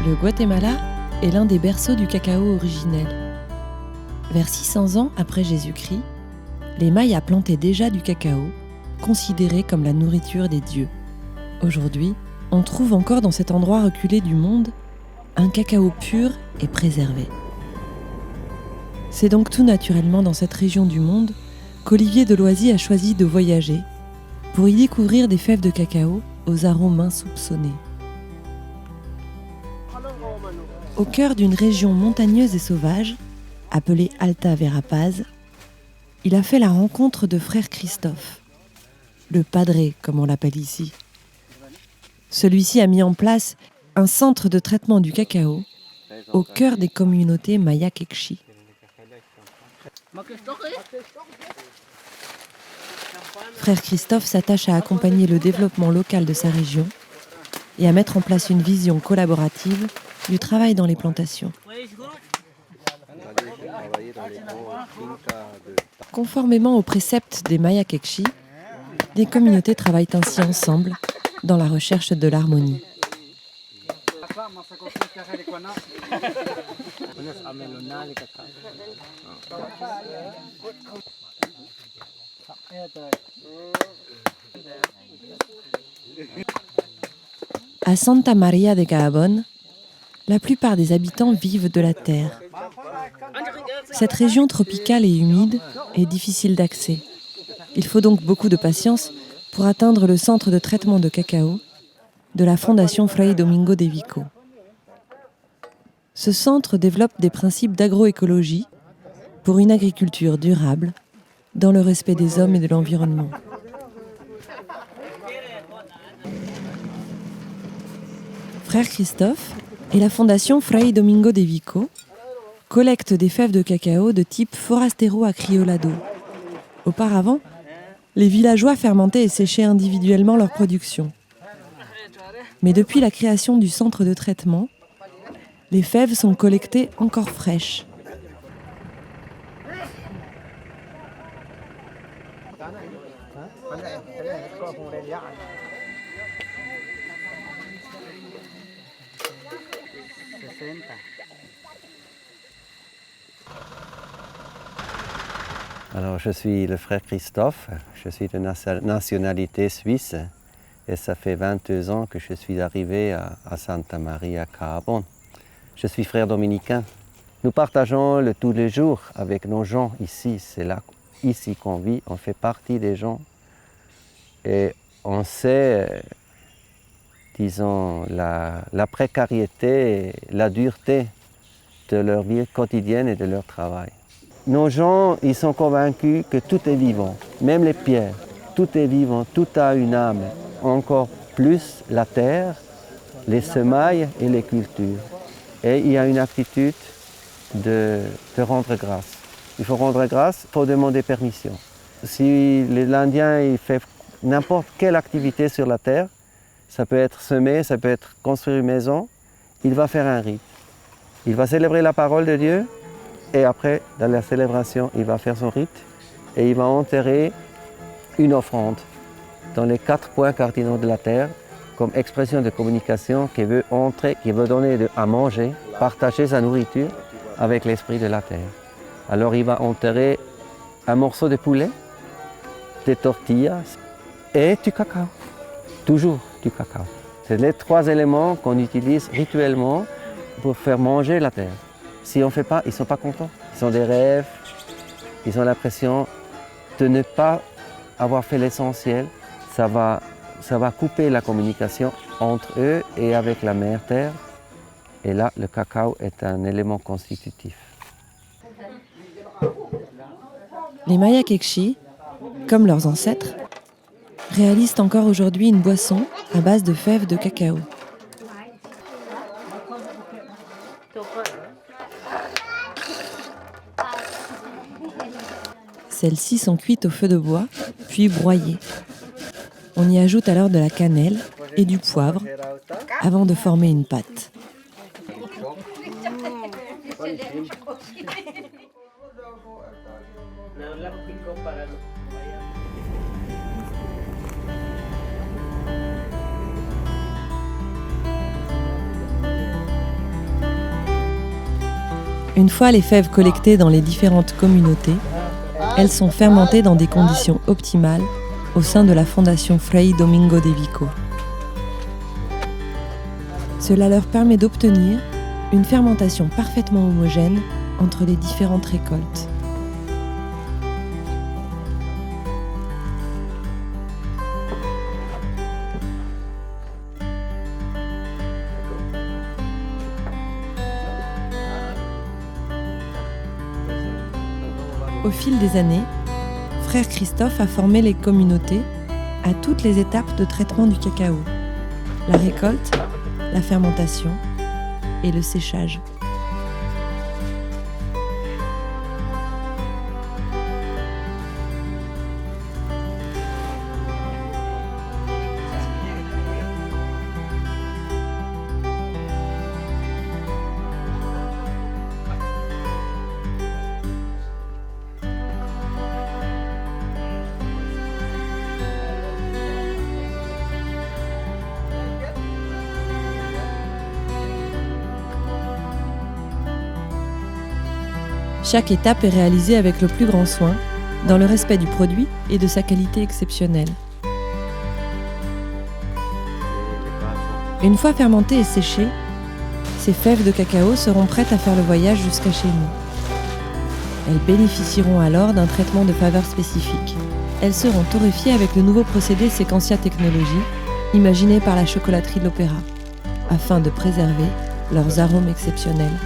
Le Guatemala est l'un des berceaux du cacao originel. Vers 600 ans après Jésus-Christ, les Mayas plantaient déjà du cacao, considéré comme la nourriture des dieux. Aujourd'hui, on trouve encore dans cet endroit reculé du monde un cacao pur et préservé. C'est donc tout naturellement dans cette région du monde qu'Olivier Deloisy a choisi de voyager pour y découvrir des fèves de cacao aux arômes insoupçonnés. Au cœur d'une région montagneuse et sauvage, appelée Alta Verapaz, il a fait la rencontre de frère Christophe, le padré comme on l'appelle ici. Celui-ci a mis en place un centre de traitement du cacao au cœur des communautés Maya Quechí. Frère Christophe s'attache à accompagner le développement local de sa région et à mettre en place une vision collaborative du travail dans les plantations. Conformément aux préceptes des Maya Quechí, des communautés travaillent ainsi ensemble dans la recherche de l'harmonie. À Santa Maria de Gahabón, la plupart des habitants vivent de la terre. Cette région tropicale et humide est difficile d'accès. Il faut donc beaucoup de patience pour atteindre le centre de traitement de cacao de la Fondation Fray Domingo de Vico. Ce centre développe des principes d'agroécologie pour une agriculture durable dans le respect des hommes et de l'environnement. Frère Christophe et la Fondation Fray Domingo de Vico collectent des fèves de cacao de type Forastero Acriolado. Auparavant, les villageois fermentaient et séchaient individuellement leur production. Mais depuis la création du centre de traitement, les fèves sont collectées encore fraîches. Alors, je suis le frère Christophe, je suis de nationalité suisse et ça fait 22 ans que je suis arrivé à Santa Maria Gahabón. Je suis frère dominicain. Nous partageons tous les jours avec nos gens ici, c'est là, ici qu'on vit, on fait partie des gens et on sait, disons, la précarité, la dureté de leur vie quotidienne et de leur travail. Nos gens, ils sont convaincus que tout est vivant, même les pierres, tout est vivant, tout a une âme. Encore plus la terre, les semailles et les cultures. Et il y a une attitude de rendre grâce. Il faut rendre grâce, il faut demander permission. Si l'Indien il fait n'importe quelle activité sur la terre, ça peut être semer, ça peut être construire une maison, il va faire un rite. Il va célébrer la parole de Dieu et après, dans la célébration, il va faire son rite et il va enterrer une offrande dans les 4 points cardinaux de la terre comme expression de communication qui veut entrer, qui veut donner à manger, partager sa nourriture avec l'esprit de la terre. Alors il va enterrer un morceau de poulet, des tortillas et du cacao. Toujours du cacao. C'est les 3 éléments qu'on utilise rituellement pour faire manger la terre. Si on ne fait pas, ils ne sont pas contents. Ils ont des rêves, ils ont l'impression de ne pas avoir fait l'essentiel. Ça va couper la communication entre eux et avec la mère terre. Et là, le cacao est un élément constitutif. Les Maya Quechí, comme leurs ancêtres, réalisent encore aujourd'hui une boisson à base de fèves de cacao. Celles-ci sont cuites au feu de bois, puis broyées. On y ajoute alors de la cannelle et du poivre avant de former une pâte. Une fois les fèves collectées dans les différentes communautés, elles sont fermentées dans des conditions optimales au sein de la fondation Frei Domingo de Vico. Cela leur permet d'obtenir une fermentation parfaitement homogène entre les différentes récoltes. Au fil des années, Frère Christophe a formé les communautés à toutes les étapes de traitement du cacao, la récolte, la fermentation et le séchage. Chaque étape est réalisée avec le plus grand soin, dans le respect du produit et de sa qualité exceptionnelle. Une fois fermentées et séchées, ces fèves de cacao seront prêtes à faire le voyage jusqu'à chez nous. Elles bénéficieront alors d'un traitement de faveur spécifique. Elles seront torréfiées avec le nouveau procédé Sequencia Technology, imaginé par la chocolaterie de l'Opéra, afin de préserver leurs arômes exceptionnels.